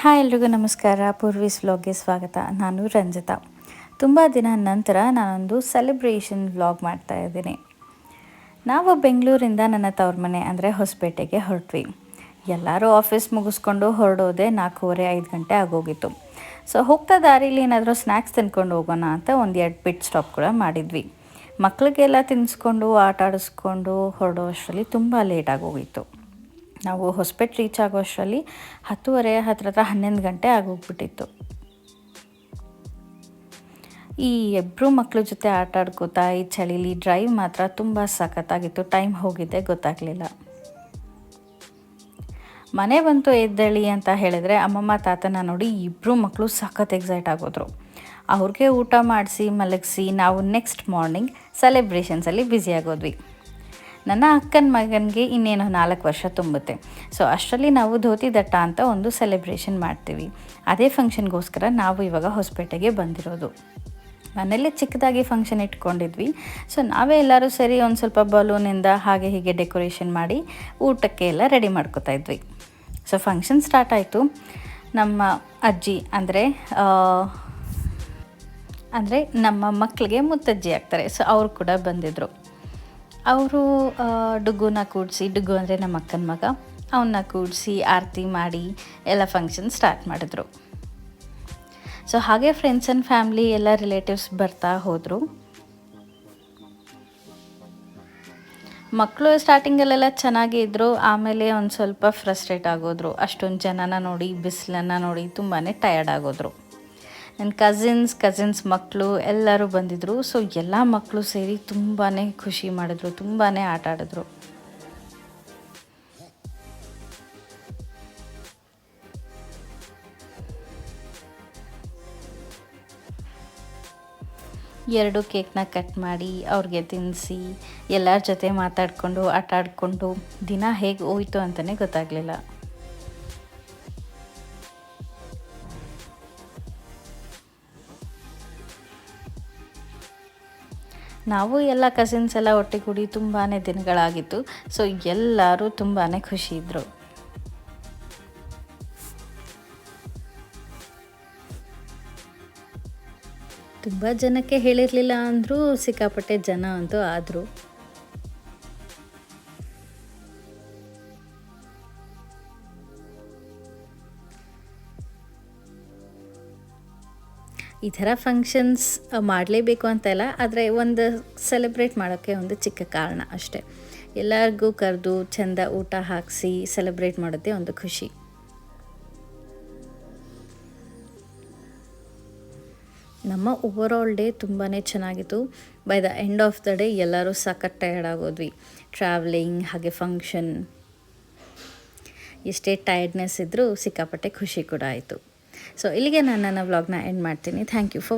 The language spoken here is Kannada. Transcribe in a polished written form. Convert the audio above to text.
ಹಾಯ್ ಎಲ್ರಿಗೂ ನಮಸ್ಕಾರ. ಪೂರ್ವೀಸ್ ವ್ಲಾಗ್ಗೆ ಸ್ವಾಗತ. ನಾನು ರಂಜಿತಾ. ತುಂಬ ದಿನ ನಂತರ ನಾನೊಂದು ಸೆಲೆಬ್ರೇಷನ್ ವ್ಲಾಗ್ ಮಾಡ್ತಾ ಇದ್ದೀನಿ. ನಾವು ಬೆಂಗಳೂರಿಂದ ನನ್ನ ತವ್ರ ಮನೆ ಅಂದರೆ ಹೊಸಪೇಟೆಗೆ ಹೊರಟ್ವಿ. ಎಲ್ಲರೂ ಆಫೀಸ್ ಮುಗಿಸ್ಕೊಂಡು ಹೊರಡೋದೆ 4:30-5 ಗಂಟೆ ಆಗೋಗಿತ್ತು. ಸೊ ಹೋಗ್ತಾ ದಾರಿಲಿ ಏನಾದರೂ ಸ್ನ್ಯಾಕ್ಸ್ ತಿನ್ಕೊಂಡು ಹೋಗೋಣ ಅಂತ ಒಂದು 2 ಪಿಟ್ ಸ್ಟಾಪ್ ಕೂಡ ಮಾಡಿದ್ವಿ. ಮಕ್ಕಳಿಗೆಲ್ಲ ತಿನ್ನಿಸ್ಕೊಂಡು ಆಟ ಆಡಿಸ್ಕೊಂಡು ಹೊರಡೋ ಅಷ್ಟರಲ್ಲಿ ತುಂಬ ಲೇಟ್ ಆಗೋಗಿತ್ತು. ನಾವು ಹೊಸಪೇಟೆ ರೀಚ್ ಆಗೋ ಅಷ್ಟರಲ್ಲಿ 10:30 ಹತ್ರ 11 ಗಂಟೆ ಆಗೋಗ್ಬಿಟ್ಟಿತ್ತು. ಈ ಇಬ್ಬರು ಮಕ್ಕಳ ಜೊತೆ ಆಟ ಆಡ್ಕೋತಾ ಈ ಚಳಿಲಿ ಡ್ರೈವ್ ಮಾತ್ರ ತುಂಬ ಸಖತ್ತಾಗಿತ್ತು. ಟೈಮ್ ಹೋಗಿದ್ದೆ ಗೊತ್ತಾಗಲಿಲ್ಲ. ಮನೆ ಬಂತು ಎದ್ದೇಳಿ ಅಂತ ಹೇಳಿದ್ರೆ ಅಮ್ಮಮ್ಮ ತಾತನ ನೋಡಿ ಇಬ್ಬರು ಮಕ್ಕಳು ಸಖತ್ ಎಕ್ಸೈಟ್ ಆಗೋದ್ರು. ಅವ್ರಿಗೆ ಊಟ ಮಾಡಿಸಿ ಮಲಗಿಸಿ ನಾವು ನೆಕ್ಸ್ಟ್ ಮಾರ್ನಿಂಗ್ ಸೆಲೆಬ್ರೇಷನ್ಸಲ್ಲಿ ಬ್ಯುಸಿಯಾಗೋದ್ವಿ. ನನ್ನ ಅಕ್ಕನ ಮಗನಿಗೆ ಇನ್ನೇನು 4 ವರ್ಷ ತುಂಬುತ್ತೆ. ಸೊ ಅಷ್ಟರಲ್ಲಿ ನಾವು ಧೋತಿ ದಟ್ಟ ಅಂತ ಒಂದು ಸೆಲೆಬ್ರೇಷನ್ ಮಾಡ್ತೀವಿ. ಅದೇ ಫಂಕ್ಷನ್ಗೋಸ್ಕರ ನಾವು ಇವಾಗ ಹೊಸಪೇಟೆಗೆ ಬಂದಿರೋದು. ಮನೇಲಿ ಚಿಕ್ಕದಾಗಿ ಫಂಕ್ಷನ್ ಇಟ್ಕೊಂಡಿದ್ವಿ. ಸೊ ನಾವೇ ಎಲ್ಲರೂ ಸೇರಿ ಒಂದು ಸ್ವಲ್ಪ ಬಲೂನಿಂದ ಹಾಗೆ ಹೀಗೆ ಡೆಕೋರೇಷನ್ ಮಾಡಿ ಊಟಕ್ಕೆ ಎಲ್ಲ ರೆಡಿ ಮಾಡ್ಕೋತಾ ಇದ್ವಿ. ಸೊ ಫಂಕ್ಷನ್ ಸ್ಟಾರ್ಟ್ ಆಯಿತು. ನಮ್ಮ ಅಜ್ಜಿ ಅಂದರೆ ನಮ್ಮ ಮಕ್ಕಳಿಗೆ ಮುತ್ತಜ್ಜಿ ಆಗ್ತಾರೆ. ಸೊ ಅವರು ಕೂಡ ಬಂದಿದ್ದರು. ಅವರು ಡುಗ್ಗುನ ಕೂಡಿಸಿ, ಡುಗ್ಗು ಅಂದರೆ ನಮ್ಮ ಅಕ್ಕನ ಮಗ, ಅವನ್ನ ಕೂಡಿಸಿ ಆರತಿ ಮಾಡಿ ಎಲ್ಲ ಫಂಕ್ಷನ್ ಸ್ಟಾರ್ಟ್ ಮಾಡಿದ್ರು. ಸೊ ಹಾಗೆ ಫ್ರೆಂಡ್ಸ್ ಆ್ಯಂಡ್ ಫ್ಯಾಮ್ಲಿ ಎಲ್ಲ ರಿಲೇಟಿವ್ಸ್ ಬರ್ತಾ ಹೋದರು. ಮಕ್ಕಳು ಸ್ಟಾರ್ಟಿಂಗಲ್ಲೆಲ್ಲ ಚೆನ್ನಾಗೇ ಇದ್ದರು. ಆಮೇಲೆ ಒಂದು ಸ್ವಲ್ಪ ಫ್ರಸ್ಟ್ರೇಟ್ ಆಗೋದ್ರು. ಅಷ್ಟೊಂದು ಜನನ ನೋಡಿ, ಬಿಸಿಲನ್ನು ನೋಡಿ ತುಂಬಾ ಟಯರ್ಡ್ ಆಗೋದ್ರು. ನನ್ನ ಕಸಿನ್ಸ್ ಮಕ್ಕಳು ಎಲ್ಲರೂ ಬಂದಿದ್ದರು. ಸೊ ಎಲ್ಲ ಮಕ್ಕಳು ಸೇರಿ ತುಂಬಾ ಖುಷಿ ಮಾಡಿದ್ರು, ತುಂಬಾ ಆಟ ಆಡಿದ್ರು. ಎರಡು ಕೇಕ್ನ ಕಟ್ ಮಾಡಿ ಅವ್ರಿಗೆ ತಿನ್ನಿಸಿ ಎಲ್ಲರ ಜೊತೆ ಮಾತಾಡಿಕೊಂಡು ಆಟ ಆಡಿಕೊಂಡು ದಿನ ಹೇಗೆ ಹೋಯಿತು ಅಂತಲೇ ಗೊತ್ತಾಗಲಿಲ್ಲ. ನಾವು ಎಲ್ಲ ಕಸಿನ್ಸ್ ಎಲ್ಲ ಒಟ್ಟಿಗೂಡಿ ತುಂಬಾ ದಿನಗಳಾಗಿತ್ತು. ಸೊ ಎಲ್ಲರೂ ತುಂಬಾ ಖುಷಿ ಇದ್ದರು. ತುಂಬ ಜನಕ್ಕೆ ಹೇಳಿರಲಿಲ್ಲ ಅಂದರೂ ಸಿಕ್ಕಾಪಟ್ಟೆ ಜನ ಅಂತೂ ಆದರು. ಈ ಥರ ಫಂಕ್ಷನ್ಸ್ ಮಾಡಲೇಬೇಕು ಅಂತ ಇಲ್ಲ, ಆದರೆ ಒಂದು ಸೆಲೆಬ್ರೇಟ್ ಮಾಡೋಕ್ಕೆ ಒಂದು ಚಿಕ್ಕ ಕಾರಣ ಅಷ್ಟೆ. ಎಲ್ಲರಿಗೂ ಕರೆದು ಚೆಂದ ಊಟ ಹಾಕಿಸಿ ಸೆಲೆಬ್ರೇಟ್ ಮಾಡೋದೇ ಒಂದು ಖುಷಿ. ನಮ್ಮ ಓವರಾಲ್ ಡೇ ತುಂಬಾ ಚೆನ್ನಾಗಿತ್ತು. By the end of the day ಎಲ್ಲರೂ ಸಖತ್ ಟಯರ್ಡ್ ಆಗೋದ್ವಿ. ಟ್ರಾವೆಲಿಂಗ್ ಹಾಗೆ ಫಂಕ್ಷನ್, ಎಷ್ಟೇ ಟಯರ್ಡ್ನೆಸ್ ಇದ್ದರೂ ಸಿಕ್ಕಾಪಟ್ಟೆ ಖುಷಿ ಕೂಡ ಆಯಿತು. ಸೊ ಇಲ್ಲಿಗೆ ನಾನು ನನ್ನ ವ್ಲಾಗ್ನ ಎಂಡ್ ಮಾಡ್ತೀನಿ. Thank you for